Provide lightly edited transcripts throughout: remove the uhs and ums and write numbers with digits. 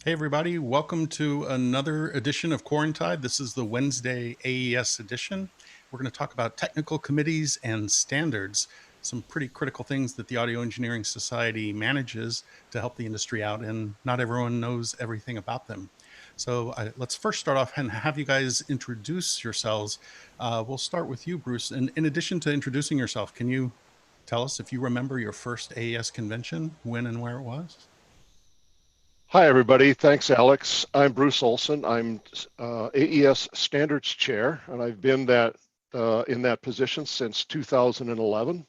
Hey everybody, welcome to another edition of Quarantide. This is the Wednesday AES edition. We're going to talk about technical committees and standards, some pretty critical things that the Audio Engineering Society manages to help the industry out, and not everyone knows everything about them. So let's first start off and have you guys introduce yourselves. We'll start with you, Bruce. And in addition to introducing yourself, can you tell us if you remember your first AES convention, when and where it was? Hi, everybody. Thanks, Alex. I'm Bruce Olson. I'm AES Standards Chair, and I've been in that position since 2011.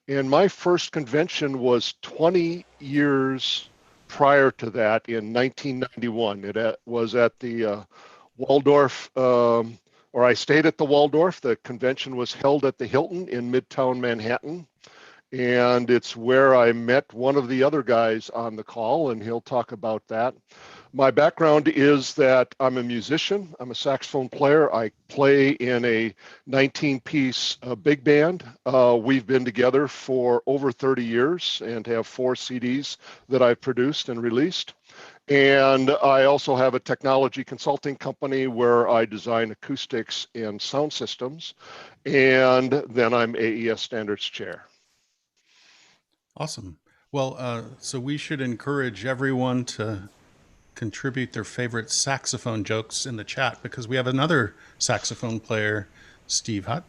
And my first convention was 20 years prior to that in 1991. It was at the Waldorf, or I stayed at the Waldorf. The convention was held at the Hilton in Midtown Manhattan. And it's where I met one of the other guys on the call, and he'll talk about that. My background is that I'm a musician. I'm a saxophone player. I play in a 19-piece big band. We've been together for over 30 years and have 4 CDs that I've produced and released. And I also have a technology consulting company where I design acoustics and sound systems. And then I'm AES Standards Chair. Awesome. Well, so we should encourage everyone to contribute their favorite saxophone jokes in the chat, because we have another saxophone player, Steve Hutt.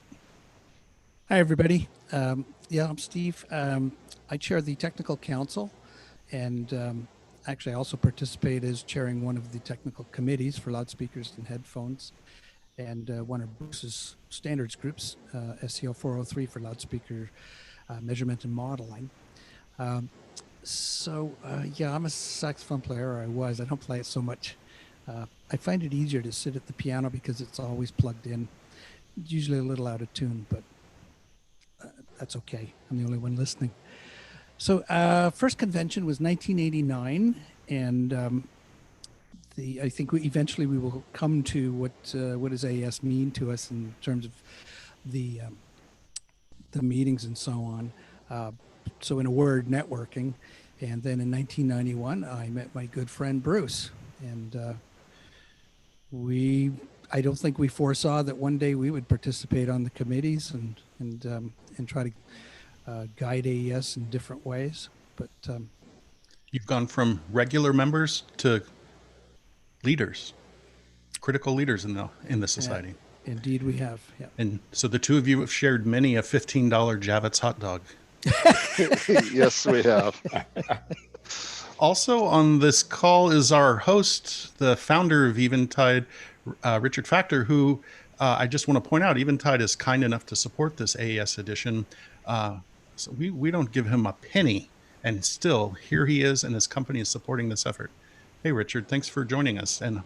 Hi, everybody. Yeah, I'm Steve. I chair the Technical Council, and actually I also participate as chairing one of the technical committees for loudspeakers and headphones, and one of Bruce's standards groups, SCL 403 for loudspeaker measurement and modeling. Yeah, I'm a saxophone player, or I was. I don't play it so much. I find it easier to sit at the piano because it's always plugged in. It's usually a little out of tune, but that's okay. I'm the only one listening. So first convention was 1989, and I think eventually we will come to what does AES mean to us in terms of the meetings and so on. So in a word, networking. And then in 1991, I met my good friend Bruce, and I don't think we foresaw that one day we would participate on the committees and try to guide AES in different ways. But you've gone from regular members to leaders, critical leaders in the society. Yeah, indeed, we have. Yeah. And so the two of you have shared many a $15 Javits hot dog. Yes, we have. Also on this call is our host, the founder of Eventide, Richard Factor, who I just want to point out, Eventide is kind enough to support this AES edition. So we don't give him a penny, and still here he is, and his company is supporting this effort. Hey, Richard, thanks for joining us and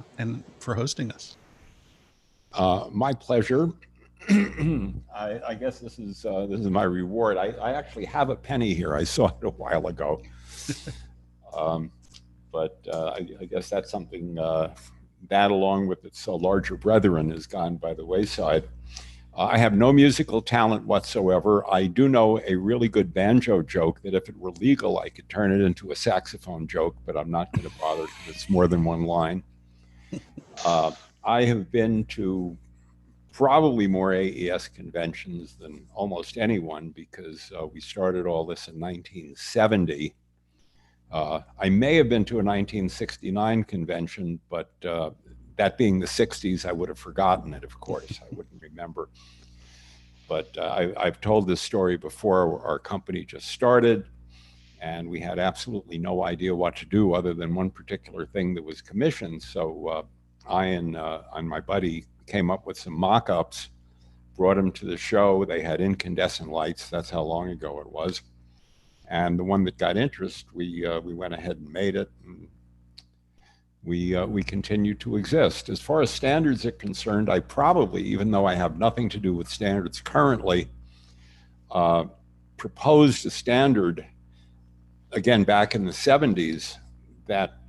for hosting us. My pleasure. I guess this is my reward. I actually have a penny here. I saw it a while ago, but I guess that's something that, along with its larger brethren, has gone by the wayside. I have no musical talent whatsoever. I do know a really good banjo joke that, if it were legal, I could turn it into a saxophone joke, but I'm not going to bother because it's more than one line. I have been to probably more AES conventions than almost anyone, because we started all this in 1970. I may have been to a 1969 convention, but that being the 60s, I would have forgotten it, of course. I wouldn't remember. But I've told this story before. Our company just started, and we had absolutely no idea what to do other than one particular thing that was commissioned. So I and my buddy came up with some mock-ups, brought them to the show. They had incandescent lights. That's how long ago it was. And the one that got interest, we went ahead and made it. And we continue to exist. As far as standards are concerned, I probably, even though I have nothing to do with standards currently, proposed a standard, again, back in the 70s, that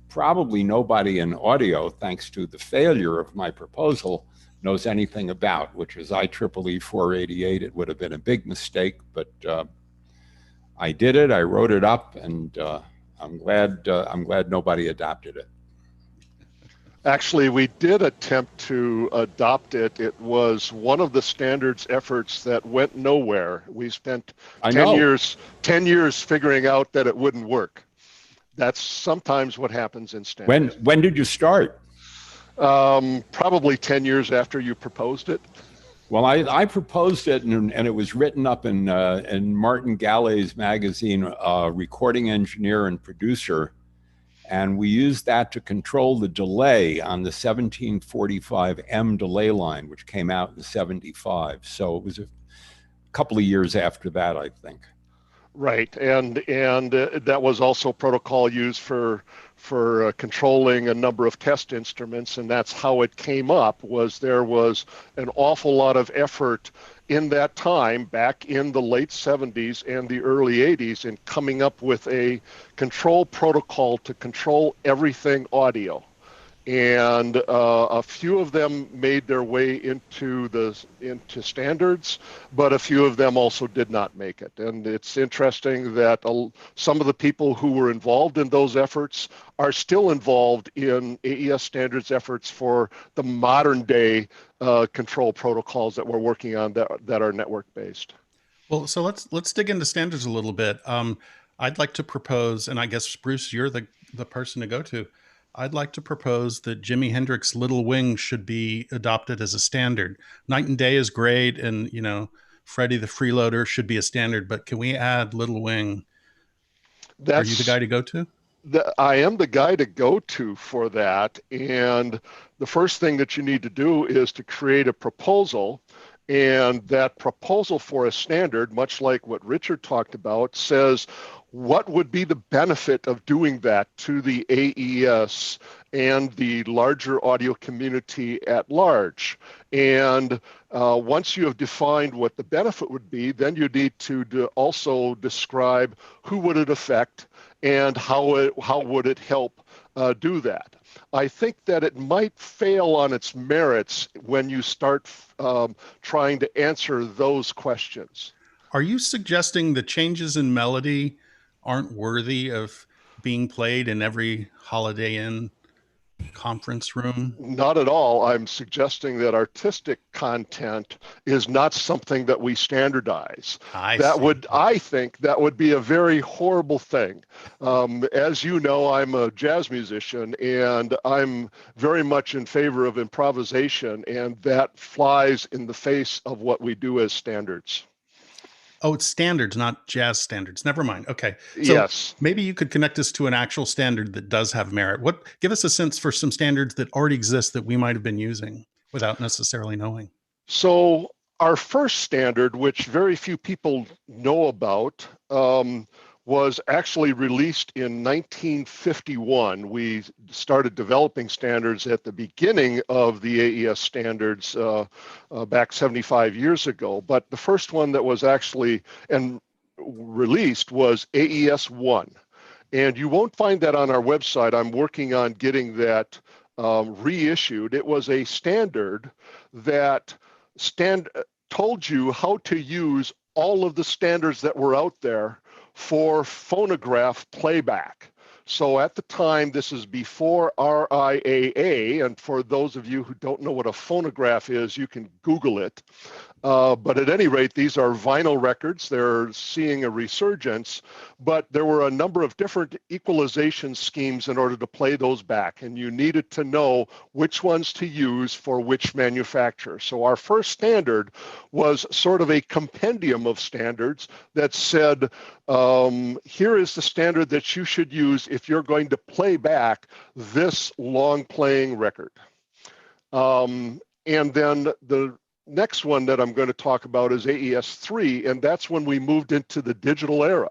probably nobody in audio, thanks to the failure of my proposal, knows anything about, which is IEEE 488. It would have been a big mistake, but I did it. I wrote it up, and I'm glad nobody adopted it. Actually, we did attempt to adopt it. It was one of the standards efforts that went nowhere. We spent 10 years figuring out that it wouldn't work. That's sometimes what happens in standards. When did you start? Probably 10 years after you proposed it. Well, I proposed it, and it was written up in Martin Gallay's magazine, Recording Engineer and Producer, and we used that to control the delay on the 1745M delay line, which came out in '75. So it was a couple of years after that, I think. Right, and that was also protocol used for controlling a number of test instruments, and that's how it came up. There was an awful lot of effort in that time, back in the late 70s and the early 80s, in coming up with a control protocol to control everything audio. And a few of them made their way into standards, but a few of them also did not make it. And it's interesting that some of the people who were involved in those efforts are still involved in AES standards efforts for the modern day control protocols that we're working on that are network based. Well, so let's dig into standards a little bit. I'd like to propose, and I guess Bruce, you're the person to go to. I'd like to propose that Jimi Hendrix Little Wing should be adopted as a standard. Night and Day is great, and Freddie the Freeloader should be a standard, but can we add Little Wing? Are you the guy to go to? I am the guy to go to for that, and the first thing that you need to do is to create a proposal. And that proposal for a standard, much like what Richard talked about, says what would be the benefit of doing that to the AES and the larger audio community at large. And once you have defined what the benefit would be, then you need to also describe who would it affect and how would it help do that. I think that it might fail on its merits when you start trying to answer those questions. Are you suggesting the changes in melody aren't worthy of being played in every Holiday Inn conference room? Not at all. I'm suggesting that artistic content is not something that we standardize. I think that would be a very horrible thing. As you know, I'm a jazz musician, and I'm very much in favor of improvisation, and that flies in the face of what we do as standards. Oh, it's standards, not jazz standards. Never mind. Okay. So yes. Maybe you could connect us to an actual standard that does have merit. Give us a sense for some standards that already exist that we might have been using without necessarily knowing. So our first standard, which very few people know about, was actually released in 1951. We started developing standards at the beginning of the AES standards back 75 years ago. But the first one that was actually released was AES 1. And you won't find that on our website. I'm working on getting that reissued. It was a standard that told you how to use all of the standards that were out there for phonograph playback. So at the time, this is before RIAA, and for those of you who don't know what a phonograph is, you can Google it. But at any rate, these are vinyl records. They're seeing a resurgence, but there were a number of different equalization schemes in order to play those back, and you needed to know which ones to use for which manufacturer. So our first standard was sort of a compendium of standards that said, here is the standard that you should use if you're going to play back this long playing record. And then the next one that I'm going to talk about is AES 3, and that's when we moved into the digital era.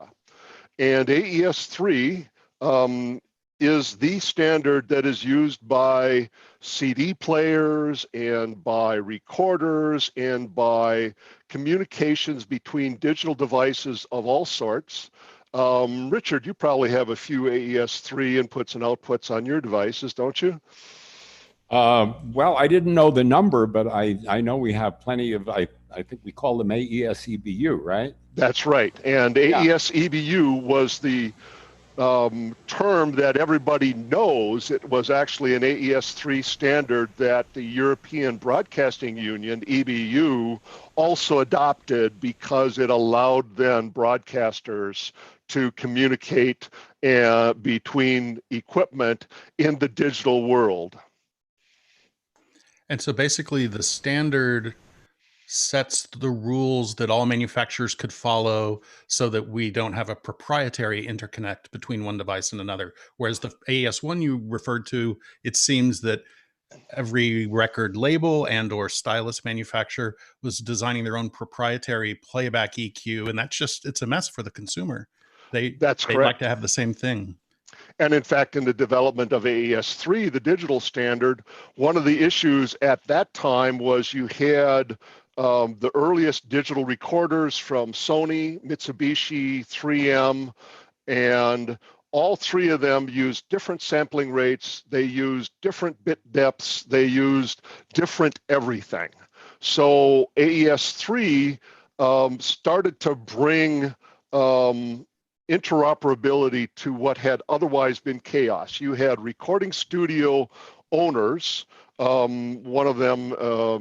And AES 3 is the standard that is used by CD players and by recorders and by communications between digital devices of all sorts. Richard, you probably have a few AES 3 inputs and outputs on your devices, don't you? Well, I didn't know the number, but I know we have plenty of, I think we call them AES EBU, right? That's right. And AES EBU was the term that everybody knows. It was actually an AES 3 standard that the European Broadcasting Union, EBU, also adopted because it allowed then broadcasters to communicate between equipment in the digital world. And so basically the standard sets the rules that all manufacturers could follow so that we don't have a proprietary interconnect between one device and another. Whereas the AES1 you referred to, it seems that every record label and or stylus manufacturer was designing their own proprietary playback EQ, and it's a mess for the consumer. They'd like Correct. to have the same thing. And in fact, in the development of AES3, the digital standard, one of the issues at that time was you had the earliest digital recorders from Sony, Mitsubishi, 3M, and all three of them used different sampling rates. They used different bit depths. They used different everything. So AES3 started to bring interoperability to what had otherwise been chaos. You had recording studio owners. One of them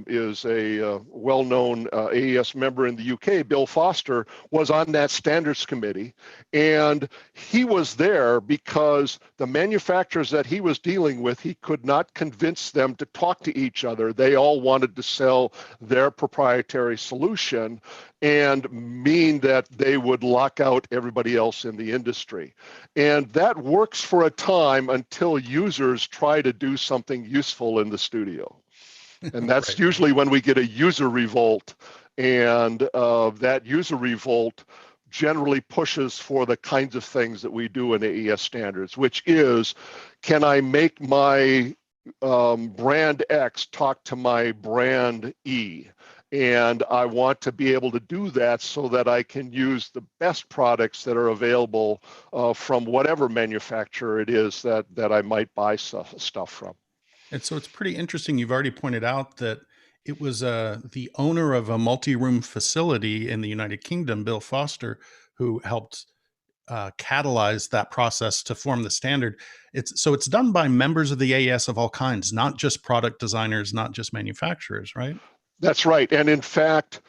is a well-known AES member in the UK, Bill Foster, was on that standards committee. And he was there because the manufacturers that he was dealing with, he could not convince them to talk to each other. They all wanted to sell their proprietary solution and mean that they would lock out everybody else in the industry. And that works for a time until users try to do something useful in the studio. And that's Right. usually when we get a user revolt, and that user revolt generally pushes for the kinds of things that we do in AES standards, which is, can I make my brand X talk to my brand E? And I want to be able to do that so that I can use the best products that are available from whatever manufacturer it is that I might buy stuff from. And so it's pretty interesting. You've already pointed out that it was the owner of a multi-room facility in the United Kingdom, Bill Foster, who helped catalyze that process to form the standard. It's done by members of the AES of all kinds, not just product designers, not just manufacturers, right? That's right. And in fact,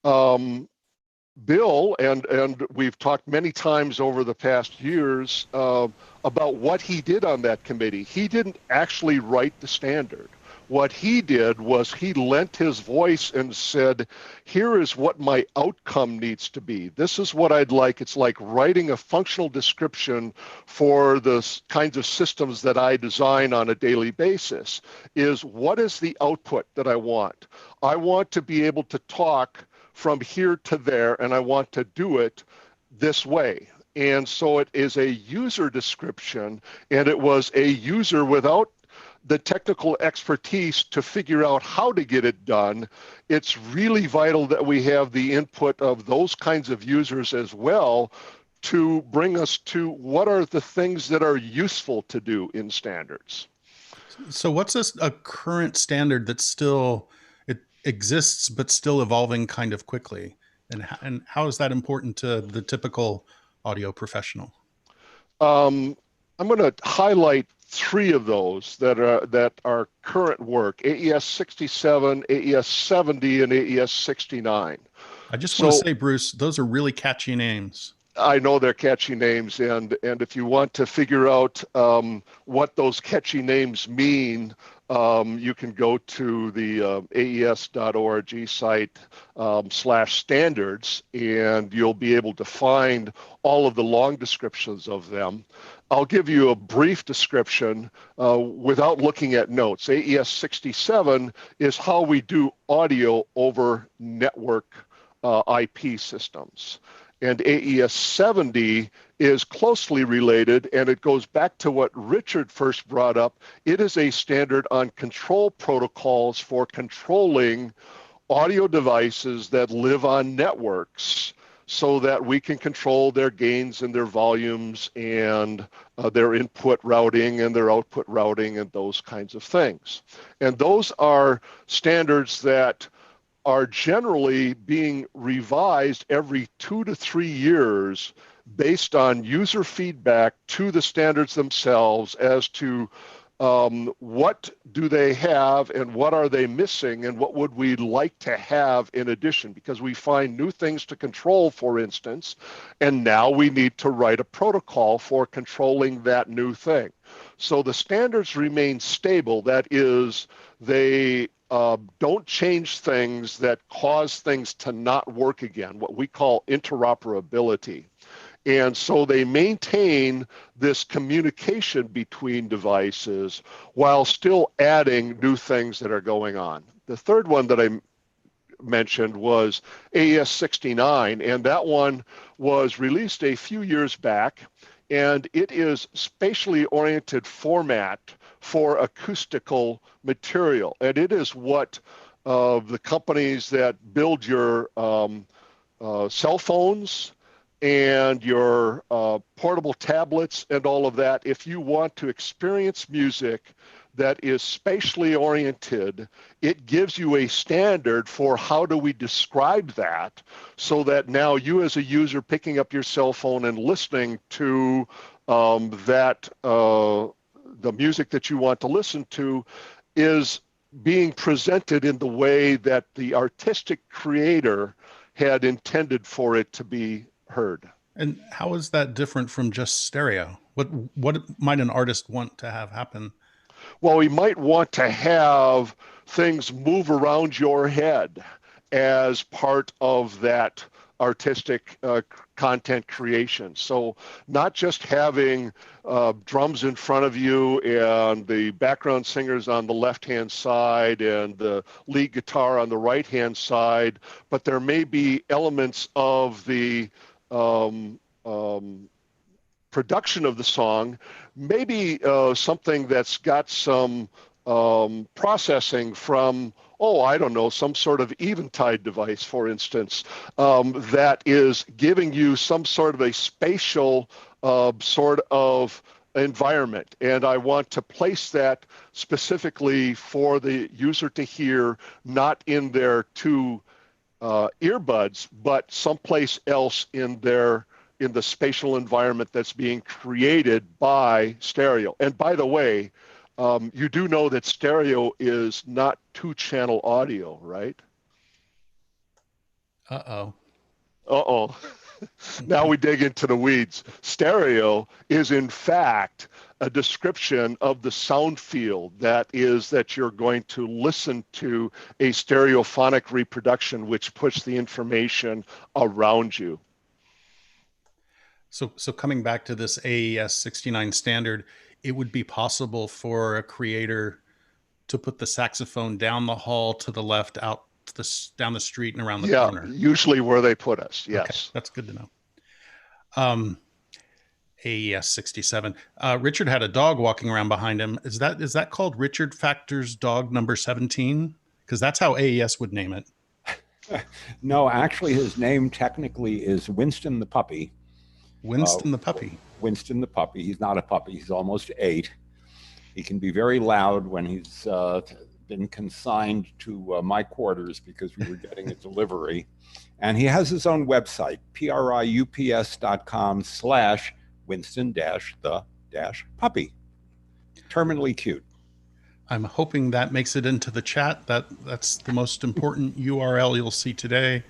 Bill, and we've talked many times over the past years about what he did on that committee. He didn't actually write the standard. What he did was he lent his voice and said, here is what my outcome needs to be. This is what I'd like. It's like writing a functional description for the kinds of systems that I design on a daily basis, is what is the output that I want? I want to be able to talk from here to there, and I want to do it this way. And so it is a user description, and it was a user without the technical expertise to figure out how to get it done. It's really vital that we have the input of those kinds of users as well to bring us to what are the things that are useful to do in standards. So what's a current standard that still it exists but still evolving kind of quickly? And how is that important to the typical audio professional? I'm going to highlight three of those that are current work: AES 67, AES 70, and AES 69. I just want to say, Bruce, those are really catchy names. I know they're catchy names, and if you want to figure out what those catchy names mean, you can go to the aes.org site /standards, and you'll be able to find all of the long descriptions of them. I'll give you a brief description without looking at notes. AES 67 is how we do audio over network IP systems. And AES 70 is closely related, and it goes back to what Richard first brought up. It is a standard on control protocols for controlling audio devices that live on networks so that we can control their gains and their volumes and their input routing and their output routing and those kinds of things. And those are standards that are generally being revised every 2 to 3 years based on user feedback to the standards themselves as to what do they have and what are they missing and what would we like to have in addition, because we find new things to control, for instance, and now we need to write a protocol for controlling that new thing. So the standards remain stable. That is, they don't change things that cause things to not work again, what we call interoperability. And so they maintain this communication between devices while still adding new things that are going on. The third one that I mentioned was AES 69, and that one was released a few years back, and it is spatially oriented format for acoustical material. And it is what the companies that build your cell phones and your portable tablets and all of that, if you want to experience music that is spatially oriented, it gives you a standard for how do we describe that, so that now you as a user picking up your cell phone and listening to the music that you want to listen to is being presented in the way that the artistic creator had intended for it to be heard. And how is that different from just stereo? What might an artist want to have happen? Well, we might want to have things move around your head as part of that artistic content creation. So not just having drums in front of you and the background singers on the left-hand side and the lead guitar on the right-hand side, but there may be elements of the production of the song, maybe something that's got some processing from, oh, I don't know, some sort of Eventide device, for instance, that is giving you some sort of a spatial sort of environment. And I want to place that specifically for the user to hear, not in their two earbuds, but someplace else in the spatial environment that's being created by stereo. And by the way, you do know that stereo is not two-channel audio, right? Uh-oh. Uh-oh. Now we dig into the weeds. Stereo is, in fact, a description of the sound field that you're going to listen to a stereophonic reproduction, which puts the information around you. So coming back to this AES 69 standard, it would be possible for a creator to put the saxophone down the hall to the left, out to down the street and around the corner. Usually where they put us. Yes. Okay, that's good to know. AES 67. Richard had a dog walking around behind him. Is that called Richard Factor's dog number 17? Because that's how AES would name it. No, actually, his name technically is Winston the puppy. Winston the puppy. Winston the puppy. He's not a puppy. He's almost 8. He can be very loud when he's been consigned to my quarters because we were getting a delivery. And he has his own website, priups.com/Winston-the-puppy. Terminally cute. I'm hoping that makes it into the chat. That's the most important URL you'll see today,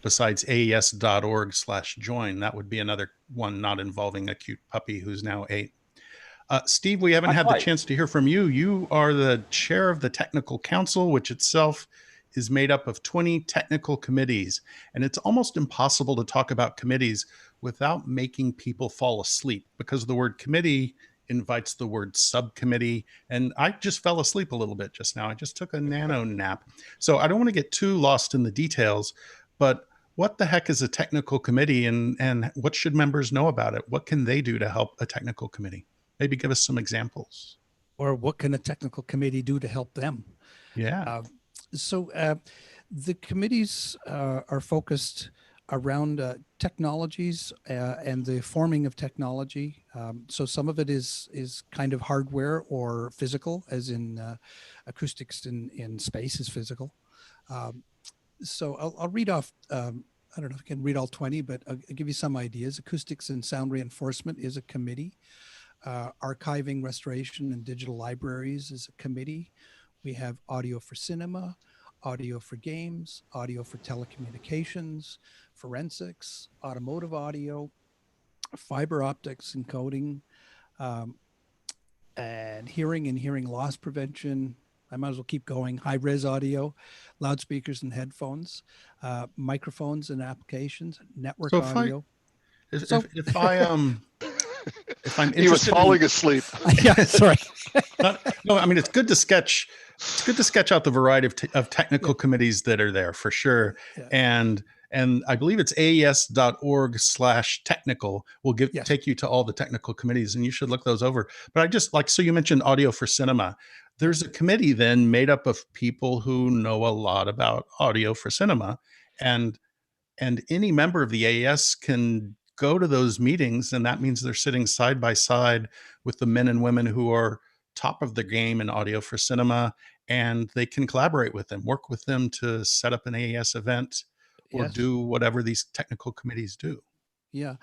besides aes.org/join. That would be another one not involving a cute puppy who's now 8. Steve, we haven't had the chance to hear from you. You are the chair of the Technical Council, which itself is made up of 20 technical committees. And it's almost impossible to talk about committees without making people fall asleep, because the word committee invites the word subcommittee. And I just fell asleep a little bit just now. I just took a nano nap. So I don't want to get too lost in the details, but what the heck is a technical committee, and what should members know about it? What can they do to help a technical committee? Maybe give us some examples. Or what can a technical committee do to help them? Yeah. The committees are focused around technologies and the forming of technology. So some of it is kind of hardware or physical, as in acoustics in space is physical. So I'll read off I don't know if I can read all 20, but I'll give you some ideas. Acoustics and sound reinforcement is a committee. Archiving, restoration, and digital libraries is a committee. We have audio for cinema, audio for games, audio for telecommunications, forensics, automotive audio, fiber optics encoding, um, and hearing loss prevention. I might as well keep going. High res audio, loudspeakers and headphones, microphones and applications, network So audio. if So, if I if I'm He was interested falling in, asleep. yeah, sorry. no, I mean it's good to sketch. It's good to sketch out the variety of technical Yeah. committees that are there for sure. Yeah. And I believe it's aes.org/technical will Yes. take you to all the technical committees, and you should look those over. But I just like, so you mentioned audio for cinema. There's a committee then made up of people who know a lot about audio for cinema, and any member of the AES can go to those meetings, and that means they're sitting side by side with the men and women who are top of the game in audio for cinema, and they can collaborate with them, work with them to set up an AES event or Yes. do whatever these technical committees do. Yeah.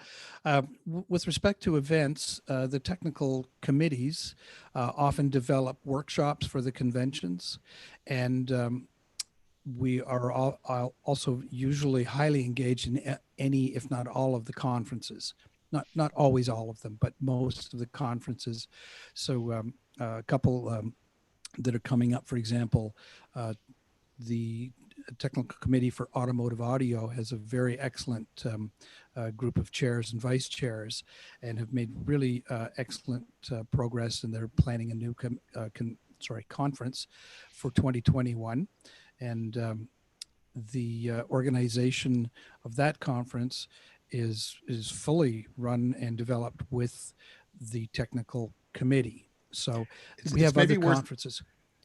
With respect to events, the technical committees often develop workshops for the conventions, and we are also usually highly engaged in any, if not all, of the conferences. Not always all of them, but most of the conferences. So a couple that are coming up, for example, the Technical Committee for Automotive Audio has a very excellent group of chairs and vice chairs, and have made really excellent progress. And they're planning a new conference for 2021. And the organization of that conference is fully run and developed with the technical committee. So we have other conferences.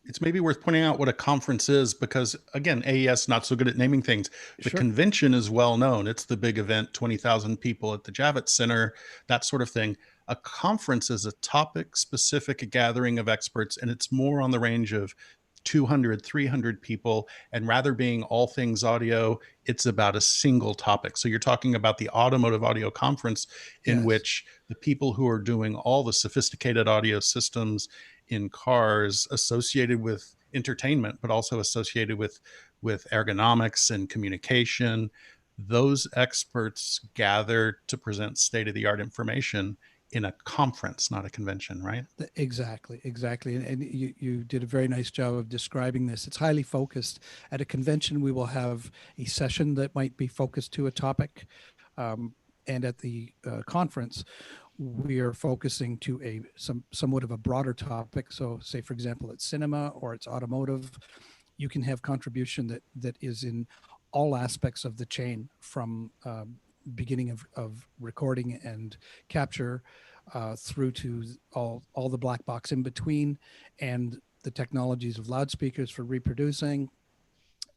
It's maybe worth pointing out what a conference is, because again, AES not so good at naming things. The Sure. convention is well known. It's the big event, 20,000 people at the Javits Center, that sort of thing. A conference is a topic specific gathering of experts, and it's more on the range of 200, 300 people. And rather being all things audio, it's about a single topic. So you're talking about the automotive audio conference, in Yes. which the people who are doing all the sophisticated audio systems in cars associated with entertainment, but also associated with ergonomics and communication, those experts gather to present state-of-the-art information in a conference, not a convention, right? Exactly. And you did a very nice job of describing this. It's highly focused. At a convention, we will have a session that might be focused to a topic. And at the conference, we are focusing to somewhat of a broader topic. So say, for example, it's cinema or it's automotive, you can have contribution that is in all aspects of the chain, from beginning of recording and capture through to all the black box in between, and the technologies of loudspeakers for reproducing,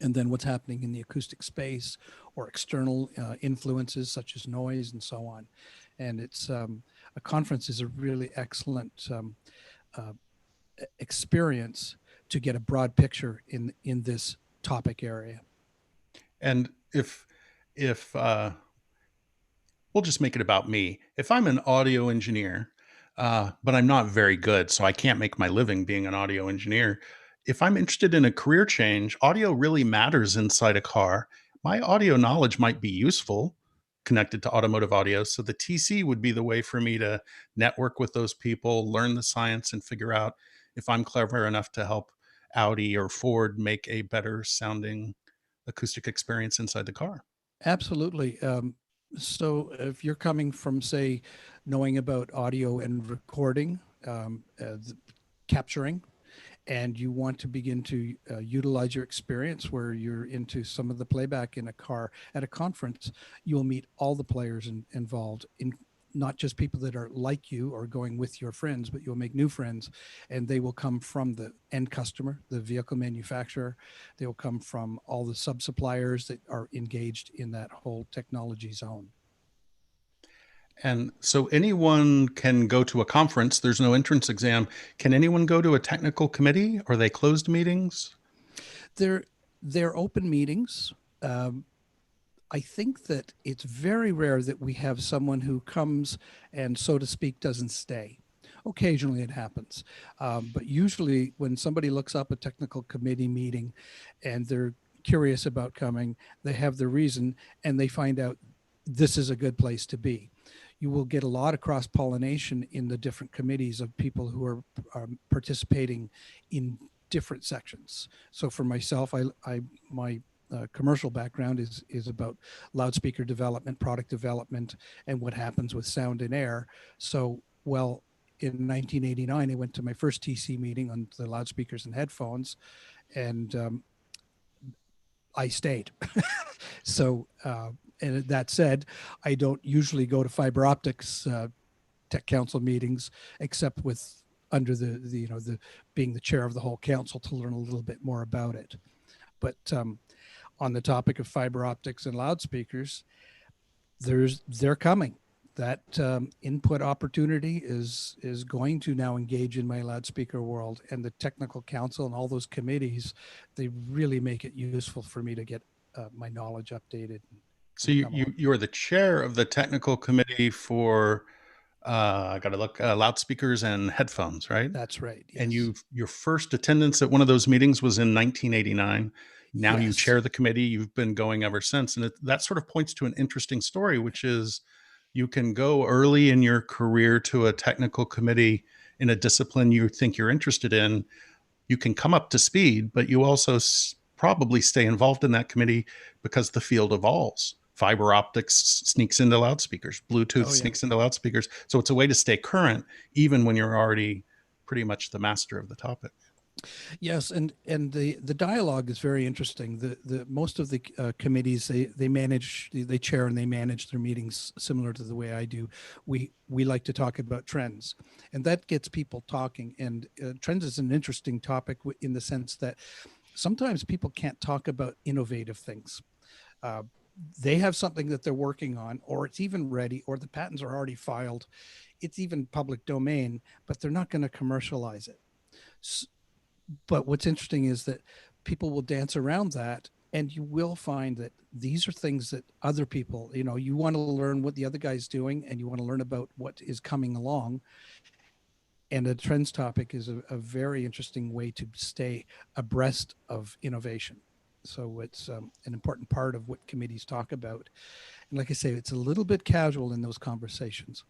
and then what's happening in the acoustic space or external influences such as noise and so on. And it's a conference is a really excellent experience to get a broad picture in this topic area. And if we'll just make it about me. If I'm an audio engineer, but I'm not very good, so I can't make my living being an audio engineer. If I'm interested in a career change, audio really matters inside a car. My audio knowledge might be useful connected to automotive audio. So the TC would be the way for me to network with those people, learn the science, and figure out if I'm clever enough to help Audi or Ford make a better sounding acoustic experience inside the car. Absolutely. So if you're coming from, say, knowing about audio and recording, capturing, and you want to begin to utilize your experience where you're into some of the playback in a car at a conference, you'll meet all the players involved, in not just people that are like you or going with your friends, but you'll make new friends, and they will come from the end customer, the vehicle manufacturer. They will come from all the sub-suppliers that are engaged in that whole technology zone. And so anyone can go to a conference. There's no entrance exam. Can anyone go to a technical committee? Are they closed meetings? They're open meetings. I think that it's very rare that we have someone who comes and, so to speak, doesn't stay. Occasionally it happens. But usually when somebody looks up a technical committee meeting and they're curious about coming, they have the reason and they find out this is a good place to be. You will get a lot of cross-pollination in the different committees of people who are participating in different sections. So for myself, my commercial background is about loudspeaker development, product development, and what happens with sound and air. So, well, in 1989, I went to my first TC meeting on the loudspeakers and headphones, and I stayed. So, and that said, I don't usually go to fiber optics tech council meetings, except with under the being the chair of the whole council to learn a little bit more about it. But on the topic of fiber optics and loudspeakers, they're coming. That input opportunity is going to now engage in my loudspeaker world, and the technical council and all those committees, they really make it useful for me to get my knowledge updated. So you are the chair of the technical committee for I got to look loudspeakers and headphones, right? That's right. Yes. And your first attendance at one of those meetings was in 1989. Now Yes. You chair the committee. You've been going ever since, and that sort of points to an interesting story, which is you can go early in your career to a technical committee in a discipline you think you're interested in. You can come up to speed, but you also probably stay involved in that committee because the field evolves. Fiber optics sneaks into loudspeakers, Bluetooth sneaks into loudspeakers. So it's a way to stay current, even when you're already pretty much the master of the topic. Yes, and the dialogue is very interesting. The most of the committees they chair and they manage their meetings similar to the way I do. We like to talk about trends, and that gets people talking. And trends is an interesting topic in the sense that sometimes people can't talk about innovative things. They have something that they're working on, or it's even ready, or the patents are already filed. It's even public domain, but they're not going to commercialize it. But what's interesting is that people will dance around that, and you will find that these are things that other people, you want to learn what the other guy's doing, and you want to learn about what is coming along. And a trends topic is a very interesting way to stay abreast of innovation. So it's an important part of what committees talk about. And like I say, it's a little bit casual in those conversations.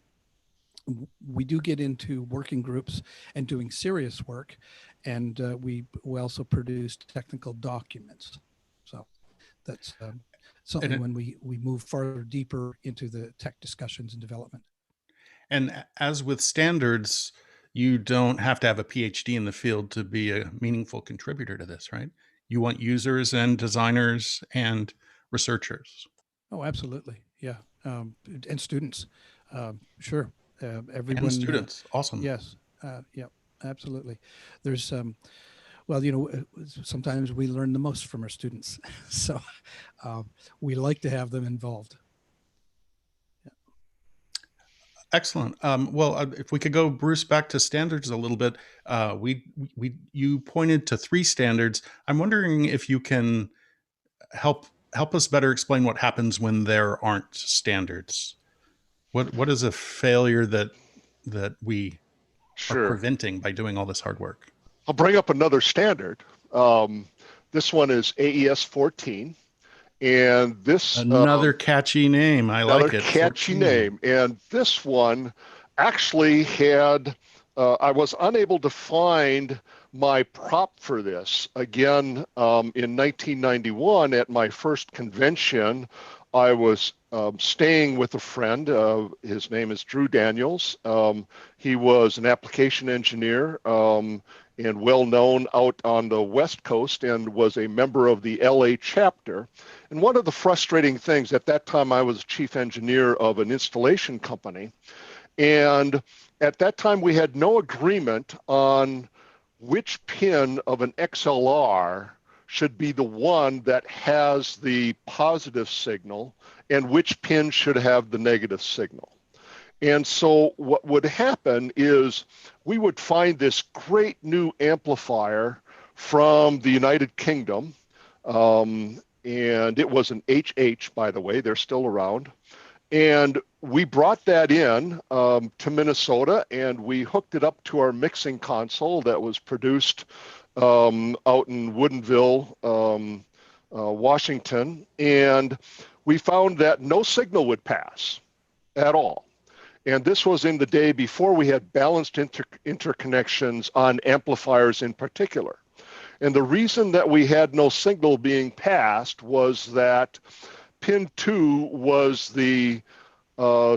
We do get into working groups and doing serious work, and we also produce technical documents. So that's something when we move further deeper into the tech discussions and development. And as with standards, you don't have to have a PhD in the field to be a meaningful contributor to this, right? You want users and designers and researchers. Oh, absolutely. Yeah. And students. Sure. Everyone. And students. Awesome. Yes. Yeah, absolutely. There's, well, sometimes we learn the most from our students. So we like to have them involved. Yeah. Excellent. Well, if we could go, Bruce, back to standards a little bit. You pointed to 3 standards. I'm wondering if you can help us better explain what happens when there aren't standards. What is a failure that we are preventing by doing all this hard work? I'll bring up another standard. This one is AES 14. And this another catchy name. I like it. Another catchy name. And this one actually had I was unable to find my prop for this. Again, in 1991 at my first convention, I was staying with a friend. His name is Drew Daniels. He was an application engineer and well known out on the West Coast, and was a member of the LA chapter. And one of the frustrating things, at that time I was chief engineer of an installation company, and at that time we had no agreement on which pin of an XLR should be the one that has the positive signal and which pin should have the negative signal. And so what would happen is we would find this great new amplifier from the United Kingdom, and it was an HH, by the way, they're still around. And we brought that in to Minnesota, and we hooked it up to our mixing console that was produced out in Woodinville, Washington. And we found that no signal would pass at all. And this was in the day before we had balanced interconnections on amplifiers in particular. And the reason that we had no signal being passed was that pin 2 was the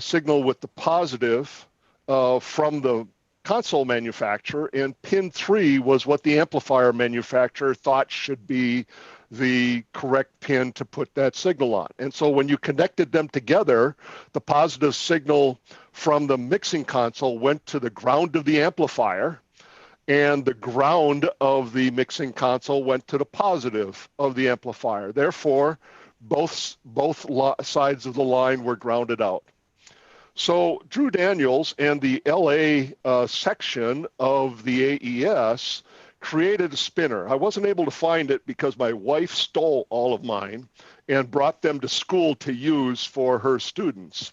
signal with the positive from the console manufacturer, and pin 3 was what the amplifier manufacturer thought should be the correct pin to put that signal on. And so when you connected them together, the positive signal from the mixing console went to the ground of the amplifier, and the ground of the mixing console went to the positive of the amplifier. Therefore, both sides of the line were grounded out. So Drew Daniels and the LA section of the AES created a spinner. I wasn't able to find it because my wife stole all of mine and brought them to school to use for her students.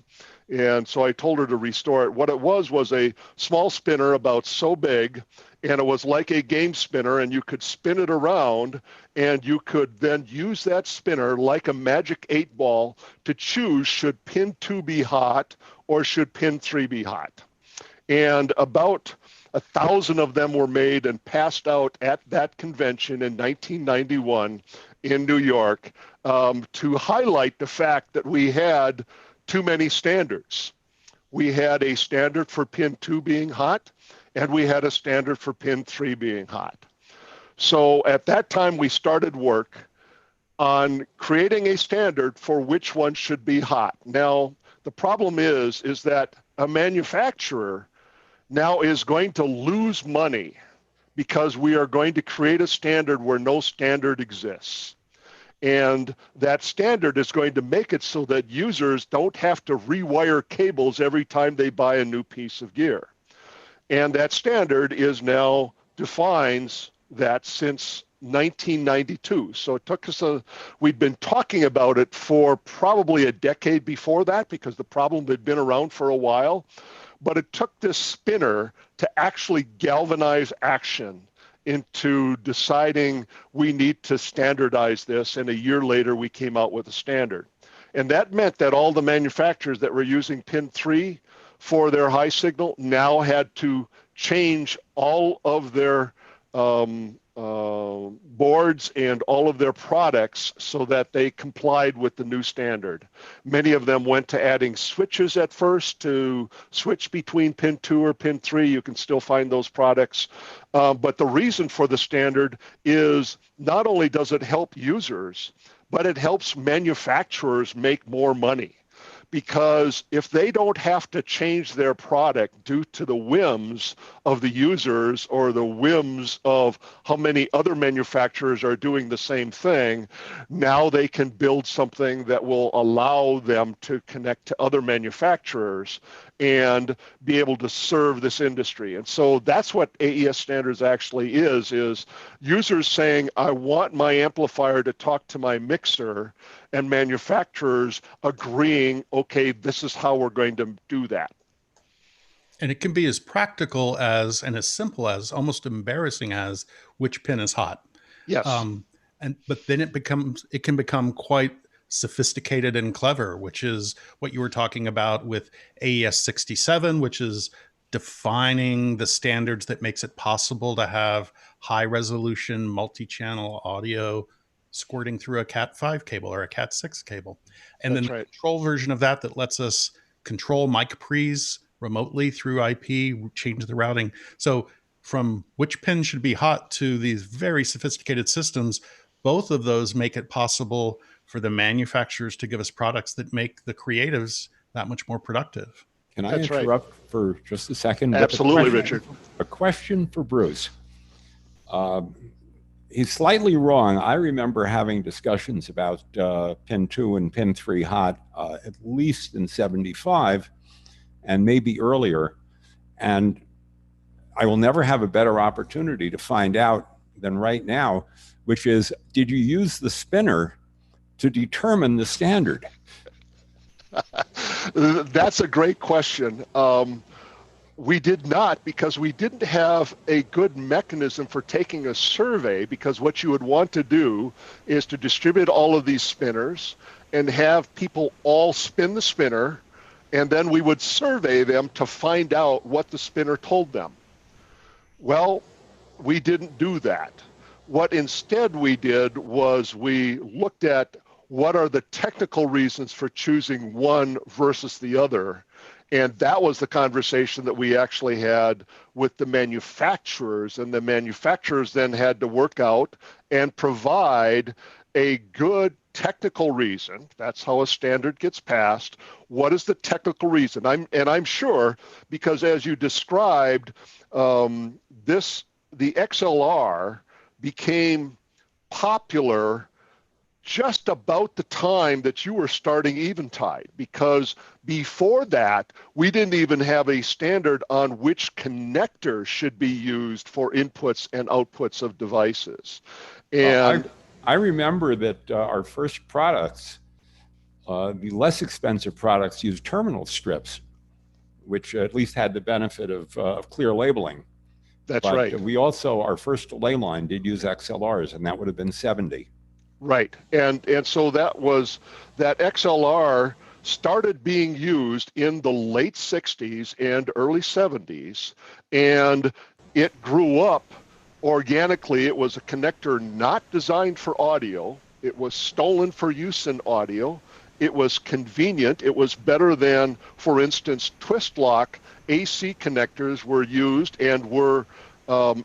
And so I told her to restore it. What it was a small spinner about so big, and it was like a game spinner, and you could spin it around, and you could then use that spinner like a magic 8-ball to choose should pin 2 be hot or should pin 3 be hot. And about 1,000 of them were made and passed out at that convention in 1991 in New York to highlight the fact that we had too many standards. We had a standard for pin 2 being hot, and we had a standard for pin 3 being hot. So at that time, we started work on creating a standard for which one should be hot. Now, the problem is that a manufacturer now is going to lose money because we are going to create a standard where no standard exists. And that standard is going to make it so that users don't have to rewire cables every time they buy a new piece of gear. And that standard is now defines that since 1992. So it took us we'd been talking about it for probably a decade before that because the problem had been around for a while. But it took this spinner to actually galvanize action into deciding we need to standardize this, and a year later we came out with a standard. And that meant that all the manufacturers that were using pin 3 for their high signal now had to change all of their boards and all of their products so that they complied with the new standard. Many of them went to adding switches at first to switch between pin 2 or pin 3. You can still find those products. But the reason for the standard is not only does it help users, but it helps manufacturers make more money. Because if they don't have to change their product due to the whims of the users or the whims of how many other manufacturers are doing the same thing, now they can build something that will allow them to connect to other manufacturers and be able to serve this industry. And so that's what AES standards actually is users saying, I want my amplifier to talk to my mixer, and manufacturers agreeing, okay, this is how we're going to do that. And it can be as practical as and as simple as, almost embarrassing as, which pin is hot. Yes. But then it can become quite sophisticated and clever, which is what you were talking about with AES 67, which is defining the standards that makes it possible to have high resolution multi-channel audio squirting through a Cat5 cable or a Cat6 cable. And That's then right. the control version of that lets us control mic pre's remotely through IP, change the routing. So from which pin should be hot to these very sophisticated systems, both of those make it possible for the manufacturers to give us products that make the creatives that much more productive. Can I That's right. interrupt for just a second? Absolutely, Richard. A question for Bruce. He's slightly wrong. I remember having discussions about pin 2 and pin 3 hot at least in 75 and maybe earlier. And I will never have a better opportunity to find out than right now, which is, did you use the spinner to determine the standard? That's a great question. We did not, because we didn't have a good mechanism for taking a survey, because what you would want to do is to distribute all of these spinners and have people all spin the spinner, and then we would survey them to find out what the spinner told them. Well, we didn't do that. What instead we did was we looked at what are the technical reasons for choosing one versus the other. And that was the conversation that we actually had with the manufacturers, and the manufacturers then had to work out and provide a good technical reason. That's how a standard gets passed. What is the technical reason? I'm sure, because as you described, the XLR became popular just about the time that you were starting Eventide, because before that, we didn't even have a standard on which connector should be used for inputs and outputs of devices. And I remember that our first products, the less expensive products, used terminal strips, which at least had the benefit of clear labeling. That's but right. We also, our first delay line did use XLRs, and that would have been 70. Right, and so that XLR started being used in the late 60s and early 70s, and it grew up organically. It was a connector not designed for audio. It was stolen for use in audio. It was convenient. It was better than, for instance, twist lock AC connectors were used and were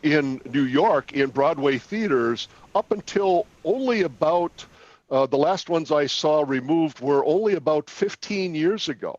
in New York in Broadway theaters up until only about, the last ones I saw removed were only about 15 years ago,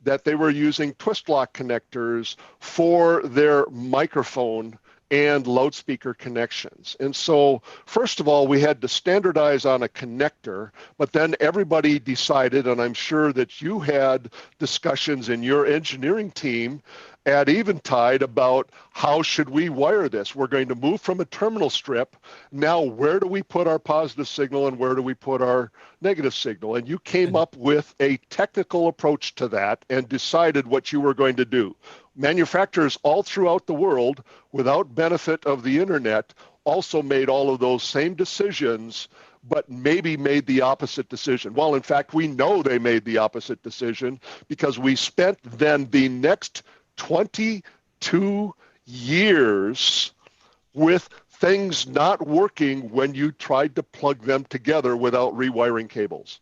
that they were using twist lock connectors for their microphone and loudspeaker connections. And so, first of all, we had to standardize on a connector, but then everybody decided, and I'm sure that you had discussions in your engineering team at Eventide about how should we wire this. We're going to move from a terminal strip. Now, where do we put our positive signal and where do we put our negative signal? And you came up with a technical approach to that and decided what you were going to do. Manufacturers all throughout the world, without benefit of the internet, also made all of those same decisions, but maybe made the opposite decision. Well, in fact, we know they made the opposite decision, because we spent then the next 22 years with things not working when you tried to plug them together without rewiring cables.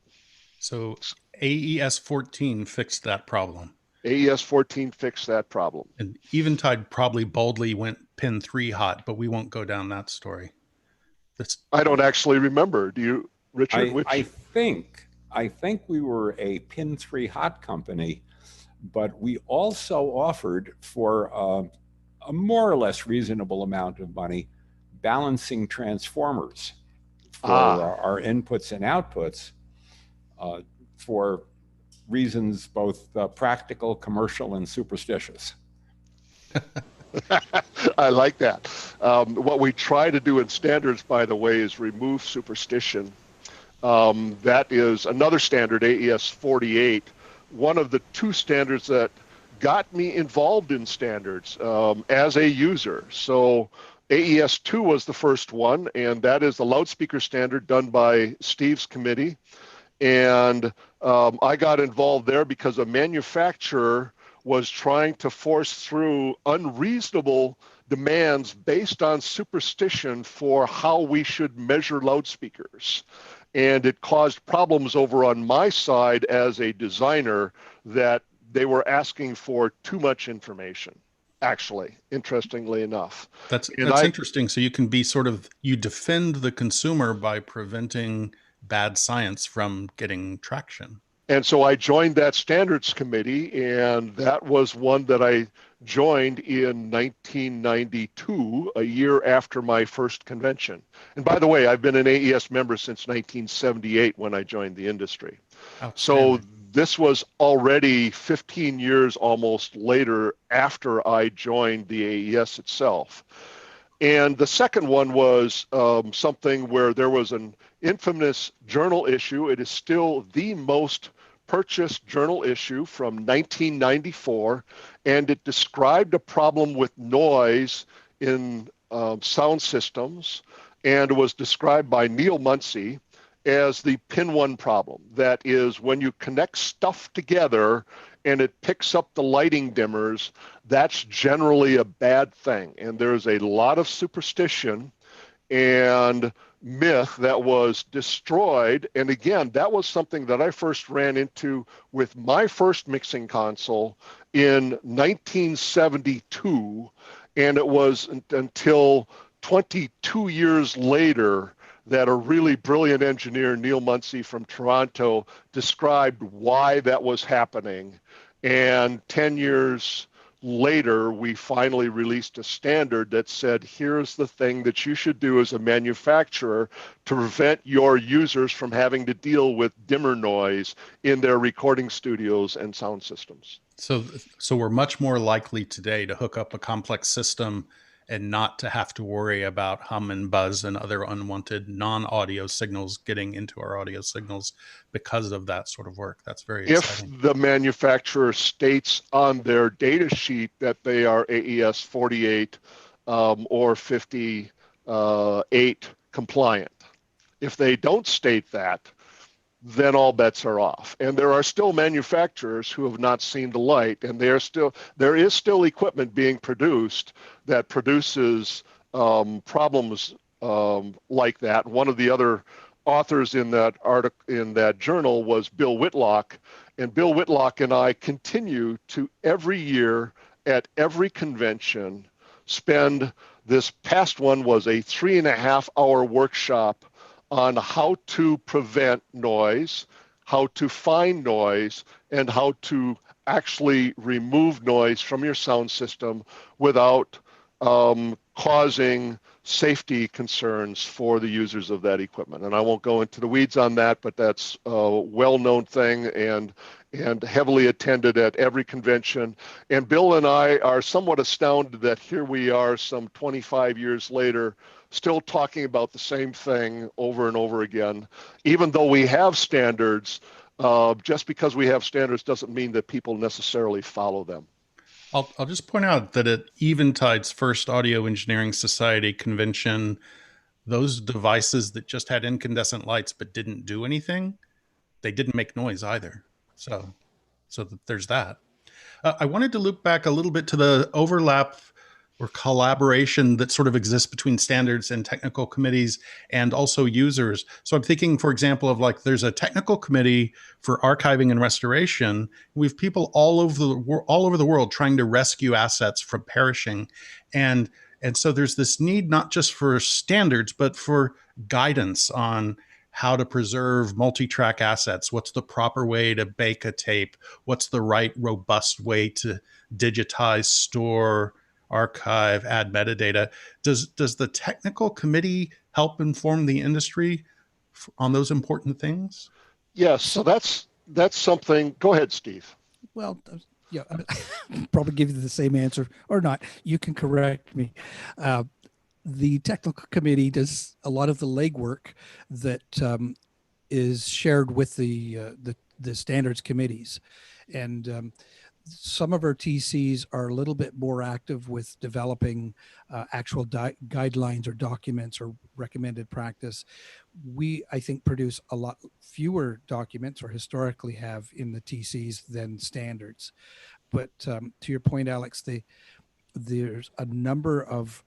So AES 14 fixed that problem. AES 14 fixed that problem. And Eventide probably boldly went pin 3 hot, but we won't go down that story. I don't actually remember. Do you, Richard? I think we were a pin 3 hot company, but we also offered, for a more or less reasonable amount of money, balancing transformers for our inputs and outputs for reasons both practical, commercial, and superstitious. I like that. What we try to do in standards, by the way, is remove superstition. That is another standard, AES 48, one of the two standards that got me involved in standards as a user. So AES 2 was the first one, and that is the loudspeaker standard done by Steve's committee. And I got involved there because a manufacturer was trying to force through unreasonable demands based on superstition for how we should measure loudspeakers. And it caused problems over on my side as a designer, that they were asking for too much information, actually, interestingly enough. That's interesting. So you can be you defend the consumer by preventing bad science from getting traction. And so I joined that standards committee, and that was one that I joined in 1992, a year after my first convention. And by the way, I've been an AES member since 1978 when I joined the industry. So this was already 15 years almost later after I joined the AES itself. And the second one was something where there was an infamous journal issue. It is still the most purchased journal issue from 1994, and it described a problem with noise in sound systems, and was described by Neil Muncy as the pin one problem. That is, when you connect stuff together and it picks up the lighting dimmers, that's generally a bad thing. And there's a lot of superstition and myth that was destroyed. And again, that was something that I first ran into with my first mixing console in 1972. And it was until 22 years later that a really brilliant engineer, Neil Muncy from Toronto, described why that was happening. And 10 years later, we finally released a standard that said, here's the thing that you should do as a manufacturer to prevent your users from having to deal with dimmer noise in their recording studios and sound systems. So we're much more likely today to hook up a complex system and not to have to worry about hum and buzz and other unwanted non-audio signals getting into our audio signals because of that sort of work. That's very exciting. If the manufacturer states on their data sheet that they are AES 48 or 58 compliant. If they don't state that, then all bets are off. And there are still manufacturers who have not seen the light, and there is still equipment being produced that produces problems like that. One of the other authors in that article, in that journal, was Bill Whitlock, and Bill Whitlock and I continue to every year at every convention spend, this past one was a 3.5-hour workshop on how to prevent noise, how to find noise, and how to actually remove noise from your sound system without causing safety concerns for the users of that equipment. And I won't go into the weeds on that, but that's a well-known thing and heavily attended at every convention. And Bill and I are somewhat astounded that here we are some 25 years later, still talking about the same thing over and over again. Even though we have standards, just because we have standards doesn't mean that people necessarily follow them. I'll just point out that at Eventide's first Audio Engineering Society convention, those devices that just had incandescent lights but didn't do anything, they didn't make noise either. So there's that. I wanted to loop back a little bit to the overlap or collaboration that sort of exists between standards and technical committees and also users. So I'm thinking, for example, of like there's a technical committee for archiving and restoration. We have people all over the world trying to rescue assets from perishing. And so there's this need not just for standards, but for guidance on how to preserve multi-track assets. What's the proper way to bake a tape? What's the right robust way to digitize, store, archive, add metadata? Does the technical committee help inform the industry on those important things? Yes, so that's something. Go ahead, Steve. Well, yeah, I'll probably give you the same answer or not. You can correct me. The technical committee does a lot of the legwork that is shared with the standards committees, and some of our TCs are a little bit more active with developing actual guidelines or documents or recommended practice. We, I think, produce a lot fewer documents, or historically have, in the TCs than standards. But to your point, Alex, there's a number of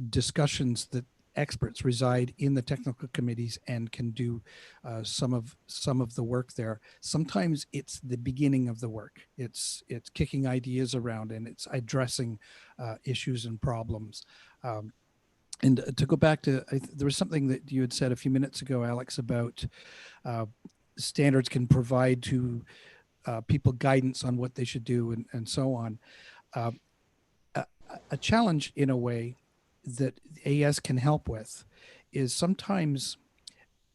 discussions that experts reside in the technical committees and can do some of the work there. Sometimes it's the beginning of the work. It's kicking ideas around and it's addressing issues and problems. And to go back to, there was something that you had said a few minutes ago, Alex, about standards can provide to people guidance on what they should do and so on. A challenge, in a way, that AES can help with is sometimes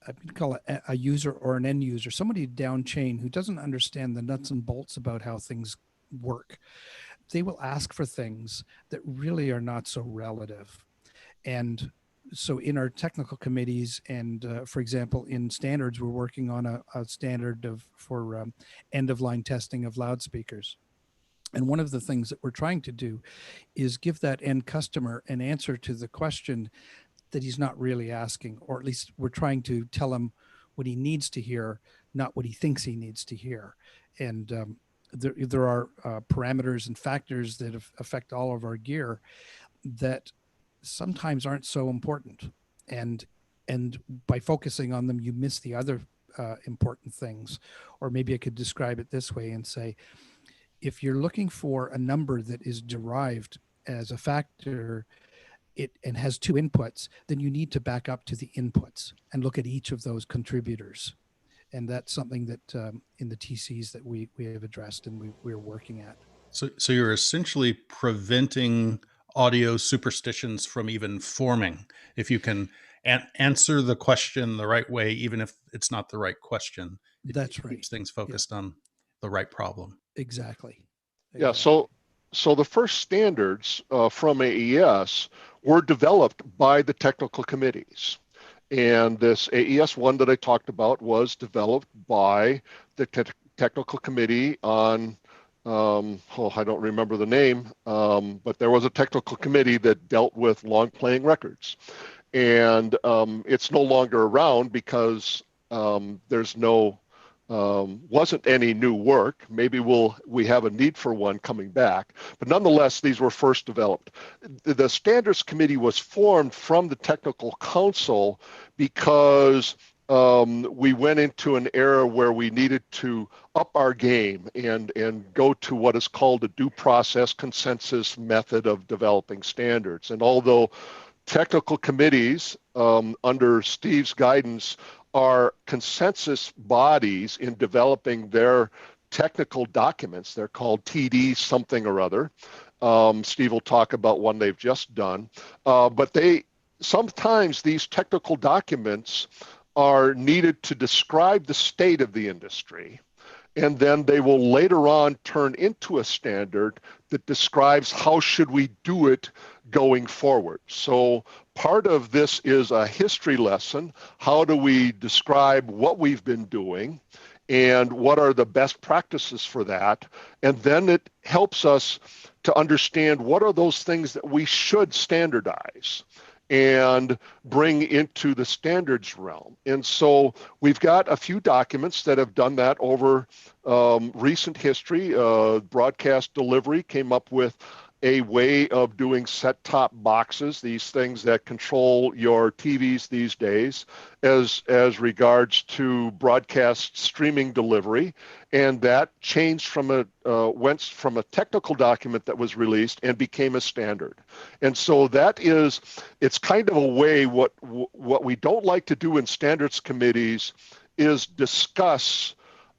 I call it a user or an end user, somebody down chain who doesn't understand the nuts and bolts about how things work. They will ask for things that really are not so relative. And so in our technical committees and, for example, in standards, we're working on a standard for end-of-line testing of loudspeakers. And one of the things that we're trying to do is give that end customer an answer to the question that he's not really asking, or at least we're trying to tell him what he needs to hear, not what he thinks he needs to hear. And there are parameters and factors that affect all of our gear that sometimes aren't so important. And by focusing on them, you miss the other important things. Or maybe I could describe it this way and say, if you're looking for a number that is derived as a factor and has two inputs, then you need to back up to the inputs and look at each of those contributors. And that's something that in the TCs that we have addressed and we're working at. So you're essentially preventing audio superstitions from even forming. If you can answer the question the right way, even if it's not the right question, That's it right. keeps things focused on the right problem. Exactly. Yeah, so the first standards from AES were developed by the technical committees. And this AES one that I talked about was developed by the technical committee on, I don't remember the name, but there was a technical committee that dealt with long playing records. And it's no longer around because there's wasn't any new work. Maybe we have a need for one coming back, but nonetheless, these were first developed. The Standards Committee was formed from the Technical Council because we went into an era where we needed to up our game and go to what is called a due process consensus method of developing standards. And although technical committees under Steve's guidance are consensus bodies in developing their technical documents. They're called TD something or other. Steve will talk about one they've just done. But sometimes these technical documents are needed to describe the state of the industry. And then they will later on turn into a standard that describes how should we do it going forward. So part of this is a history lesson. How do we describe what we've been doing and what are the best practices for that? And then it helps us to understand what are those things that we should standardize and bring into the standards realm. And so we've got a few documents that have done that over recent history. Broadcast Delivery came up with a way of doing set-top boxes, these things that control your TVs these days, as regards to broadcast streaming delivery. And that changed went from a technical document that was released and became a standard. And so it's kind of a way, what we don't like to do in standards committees is discuss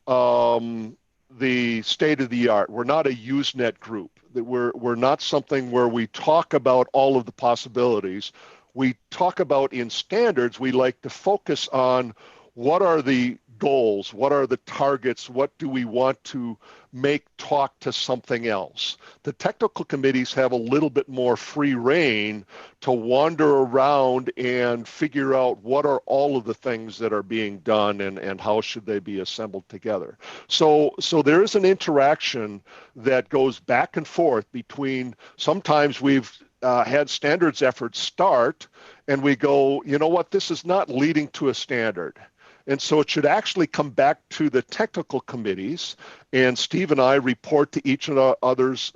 the state of the art. We're not a Usenet group. We're not something where we talk about all of the possibilities. We talk about in standards, we like to focus on what are the goals, what are the targets, what do we want to make talk to something else. The technical committees have a little bit more free rein to wander around and figure out what are all of the things that are being done and how should they be assembled together. So there is an interaction that goes back and forth between, sometimes we've had standards efforts start and we go, you know what, this is not leading to a standard. And so it should actually come back to the technical committees, and Steve and I report to each of the others'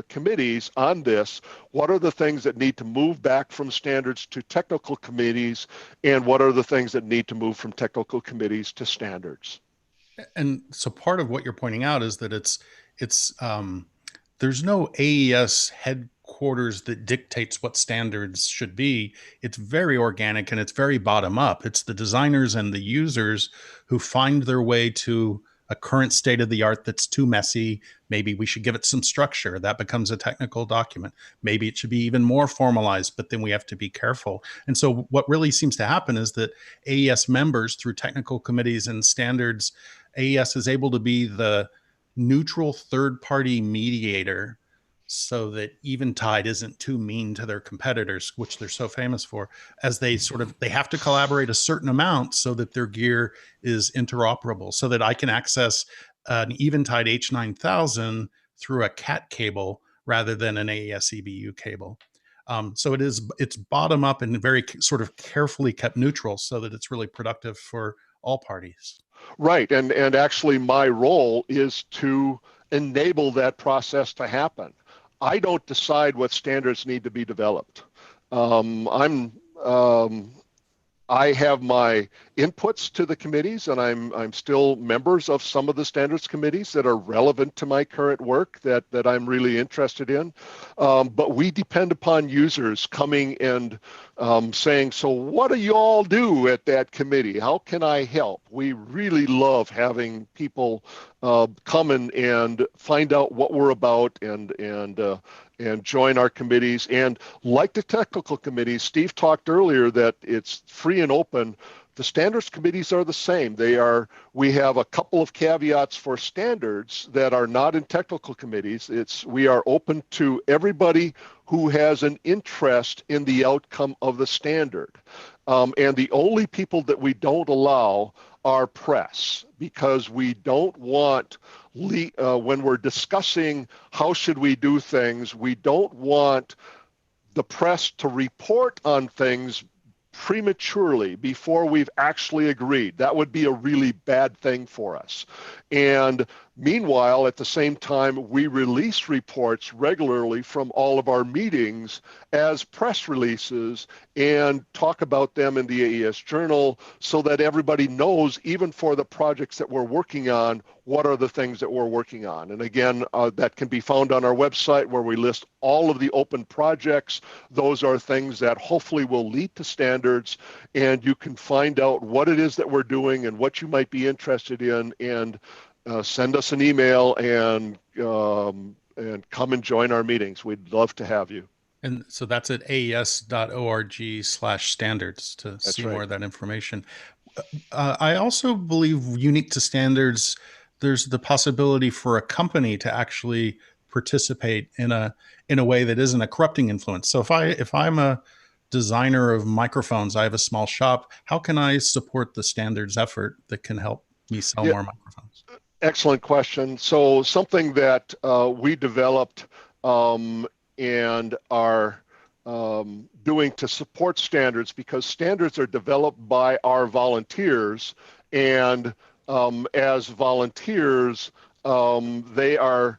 committees on this. What are the things that need to move back from standards to technical committees, and what are the things that need to move from technical committees to standards? And so part of what you're pointing out is that there's no AES headquarters that dictates what standards should be. It's very organic and it's very bottom up. It's the designers and the users who find their way to a current state of the art that's too messy. Maybe we should give it some structure. That becomes a technical document. Maybe it should be even more formalized, but then we have to be careful. And so what really seems to happen is that AES members, through technical committees and standards, AES is able to be the neutral third-party mediator so that Eventide isn't too mean to their competitors, which they're so famous for, as they have to collaborate a certain amount so that their gear is interoperable, so that I can access an Eventide H9000 through a CAT cable rather than an AES EBU cable. So it's bottom up and very sort of carefully kept neutral so that it's really productive for all parties. Right, and actually my role is to enable that process to happen. I don't decide what standards need to be developed. I have my inputs to the committees, and I'm still members of some of the standards committees that are relevant to my current work that I'm really interested in. But we depend upon users coming and saying, so what do you all do at that committee? How can I help? We really love having people come and find out what we're about and join our committees. And like the technical committees, Steve talked earlier that it's free and open. The standards committees are the same. We have a couple of caveats for standards that are not in technical committees. We are open to everybody who has an interest in the outcome of the standard. And the only people that we don't allow are press, because we don't want, when we're discussing how should we do things, we don't want the press to report on things prematurely before we've actually agreed. That would be a really bad thing for us. And meanwhile, at the same time, we release reports regularly from all of our meetings as press releases and talk about them in the AES Journal so that everybody knows, even for the projects that we're working on, what are the things that we're working on. And again, that can be found on our website where we list all of the open projects. Those are things that hopefully will lead to standards, and you can find out what it is that we're doing and what you might be interested in, and send us an email and come and join our meetings. We'd love to have you. And so that's at aes.org/standards to That's see right. more of that information. I also believe unique to standards, there's the possibility for a company to actually participate in a way that isn't a corrupting influence. So if I'm a designer of microphones, I have a small shop, how can I support the standards effort that can help me sell more microphones? Excellent question. So something that we developed and are doing to support standards, because standards are developed by our volunteers, and as volunteers, they are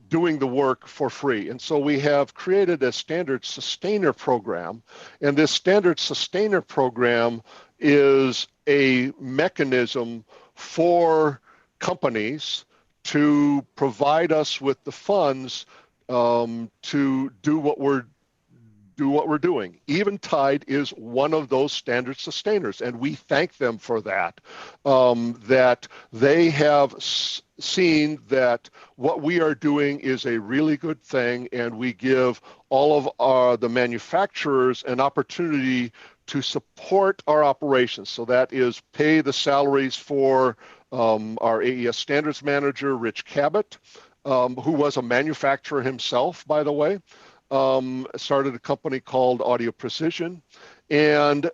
doing the work for free. And so we have created a standard sustainer program, and this standard sustainer program is a mechanism for companies to provide us with the funds to do what we're doing. Eventide is one of those standard sustainers, and we thank them for that. That they have seen that what we are doing is a really good thing, and we give all of the manufacturers an opportunity to support our operations. So that is pay the salaries for our AES standards manager, Rich Cabot, who was a manufacturer himself, by the way. Started a company called Audio Precision, and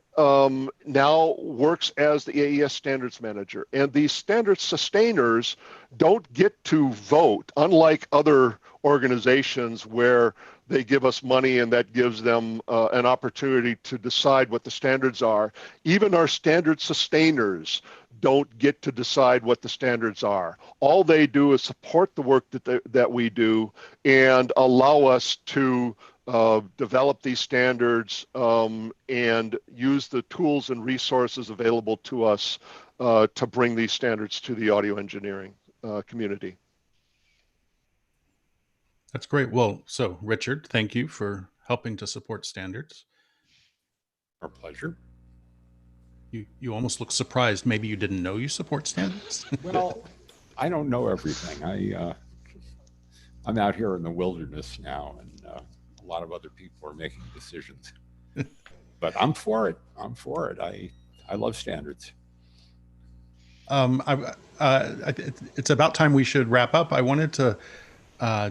now works as the AES standards manager. And these standards sustainers don't get to vote, unlike other organizations where they give us money and that gives them an opportunity to decide what the standards are. Even our standard sustainers don't get to decide what the standards are. All they do is support the work that we do and allow us to develop these standards and use the tools and resources available to us to bring these standards to the audio engineering community. That's great. Well, so Richard, thank you for helping to support standards. Our pleasure. You almost look surprised. Maybe you didn't know you support standards? Well, I don't know everything. I'm out here in the wilderness now, and a lot of other people are making decisions. But I'm for it. I'm for it. I love standards. It's about time we should wrap up. I wanted to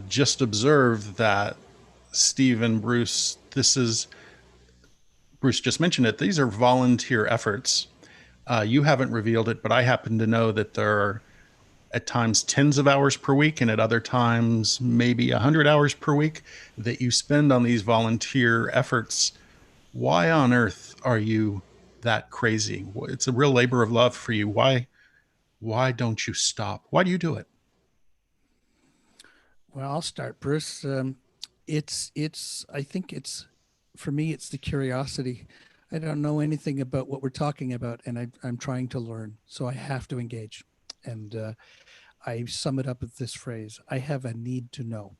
just observe that Steve and Bruce, Bruce just mentioned it, these are volunteer efforts. You haven't revealed it, but I happen to know that there are at times tens of hours per week and at other times maybe 100 hours per week that you spend on these volunteer efforts. Why on earth are you that crazy? It's a real labor of love for you. Why don't you stop? Why do you do it? Well, I'll start, Bruce. I think it's, for me, it's the curiosity. I don't know anything about what we're talking about, and I'm trying to learn, so I have to engage. And I sum it up with this phrase: I have a need to know.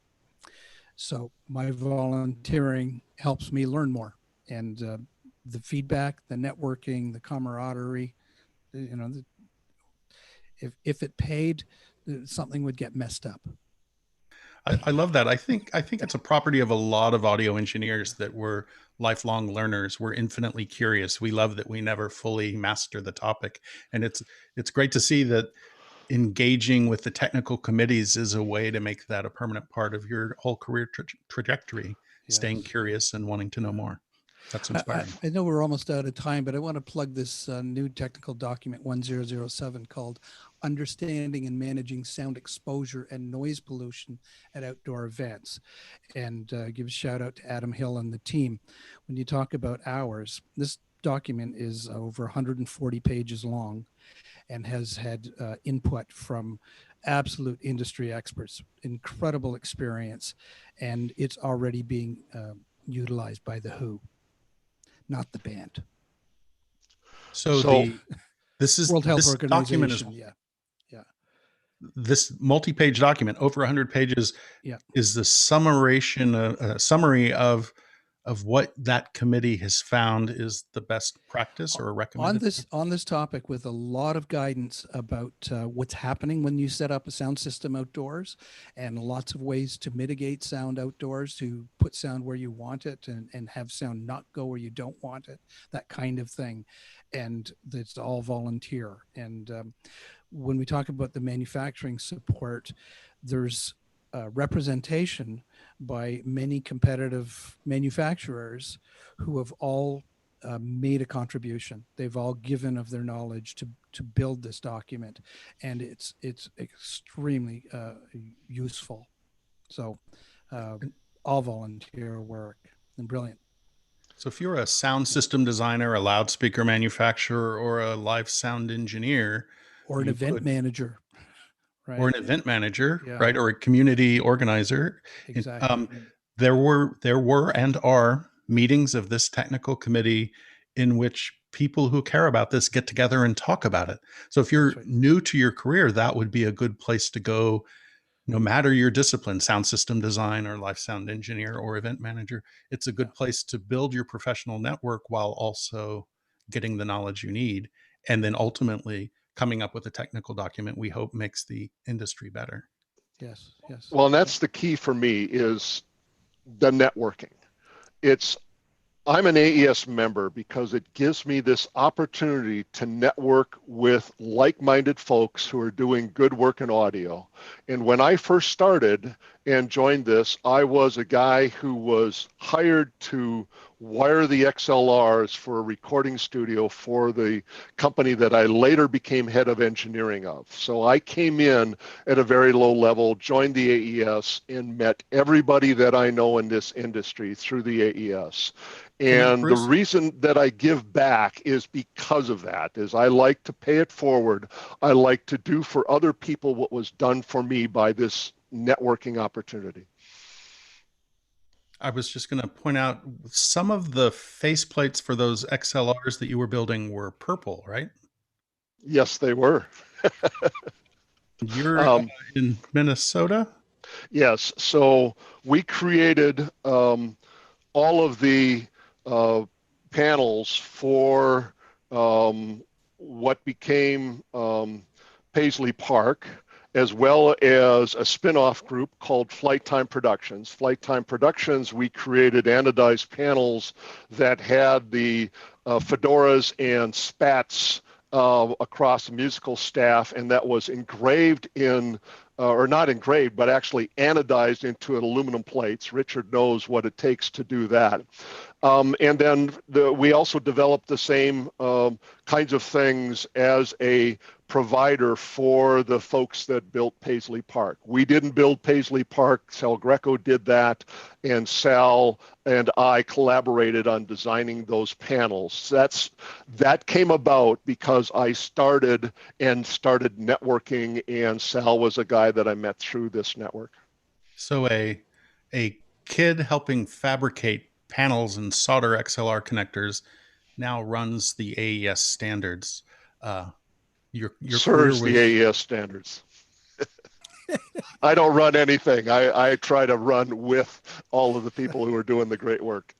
So my volunteering helps me learn more, and the feedback, the networking, the camaraderie. You know, if it paid, something would get messed up. I love that. I think it's a property of a lot of audio engineers that we're lifelong learners. We're infinitely curious. We love that we never fully master the topic, and it's great to see that engaging with the technical committees is a way to make that a permanent part of your whole career trajectory. Staying Yes. curious and wanting to know more. That's inspiring. I know we're almost out of time, but I want to plug this new technical document 1007 called Understanding and Managing Sound Exposure and Noise Pollution at Outdoor Events. And give a shout out to Adam Hill and the team. When you talk about hours, this document is over 140 pages long and has had input from absolute industry experts, incredible experience, and it's already being utilized by the WHO. Not the band. So this is World Health this document is Organization. Yeah. this multi-page document over 100 pages Yeah. is the summary of what that committee has found is the best practice or recommended On this topic, with a lot of guidance about what's happening when you set up a sound system outdoors, and lots of ways to mitigate sound outdoors, to put sound where you want it, and have sound not go where you don't want it, that kind of thing. And it's all volunteer. And when we talk about the manufacturing support, there's representation by many competitive manufacturers who have all made a contribution. They've all given of their knowledge to build this document, and it's extremely useful. So all volunteer work, and brilliant. So if you're a sound system designer, a loudspeaker manufacturer, or a live sound engineer, Or an event manager, right? Or an event manager, Yeah. right? Or a community organizer. Exactly. There were and are meetings of this technical committee in which people who care about this get together and talk about it. So if you're new to your career, that would be a good place to go, no matter your discipline, sound system design or live sound engineer or event manager. It's a good place to build your professional network while also getting the knowledge you need. And then ultimately coming up with a technical document we hope makes the industry better. Yes. Well, and that's the key for me, is the networking. I'm an AES member because it gives me this opportunity to network with like-minded folks who are doing good work in audio. And when I first started and joined this, I was a guy who was hired to wire the XLRs for a recording studio for the company that I later became head of engineering of. So I came in at a very low level, joined the AES, and met everybody that I know in this industry through the AES. And the reason that I give back is because of that, is I like to pay it forward. I like to do for other people what was done for me by this networking opportunity. I was just going to point out some of the faceplates for those XLRs that you were building were purple, right? Yes, they were. You're in Minnesota? Yes. So we created all of the panels for what became Paisley Park, as well as a spin-off group called Flight Time Productions. Flight Time Productions, we created anodized panels that had the fedoras and spats across the musical staff, and that was engraved in or not engraved, but actually anodized into aluminum plates. Richard knows what it takes to do that. And then we also developed the same kinds of things as a provider for the folks that built Paisley Park. We didn't build Paisley Park. Sal Greco did that, and Sal and I collaborated on designing those panels. That came about because I started networking, and Sal was a guy that I met through this network. So a kid helping fabricate panels and solder XLR connectors now runs the AES standards. Your career Serves was the AES standards. I don't run anything. I try to run with all of the people who are doing the great work.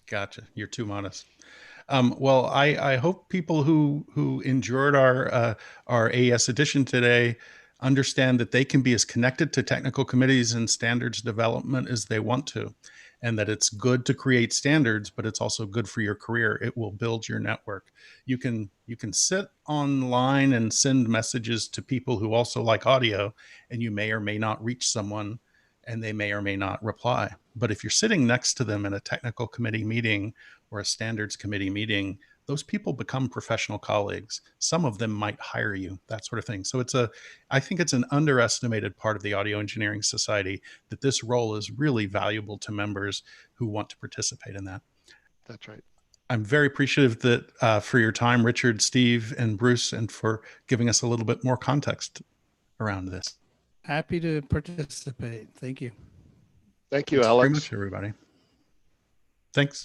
Gotcha. You're too modest. Well, I hope people who endured our AES edition today understand that they can be as connected to technical committees and standards development as they want to, and that it's good to create standards, but it's also good for your career. It will build your network. You can sit online and send messages to people who also like audio, and you may or may not reach someone, and they may or may not reply. But if you're sitting next to them in a technical committee meeting or a standards committee meeting, those people become professional colleagues. Some of them might hire you, that sort of thing. So I think it's an underestimated part of the Audio Engineering Society that this role is really valuable to members who want to participate in that. That's right. I'm very appreciative that for your time, Richard, Steve, and Bruce, and for giving us a little bit more context around this. Happy to participate. Thank you. Thank you, Thanks Alex. very much, everybody. Thanks.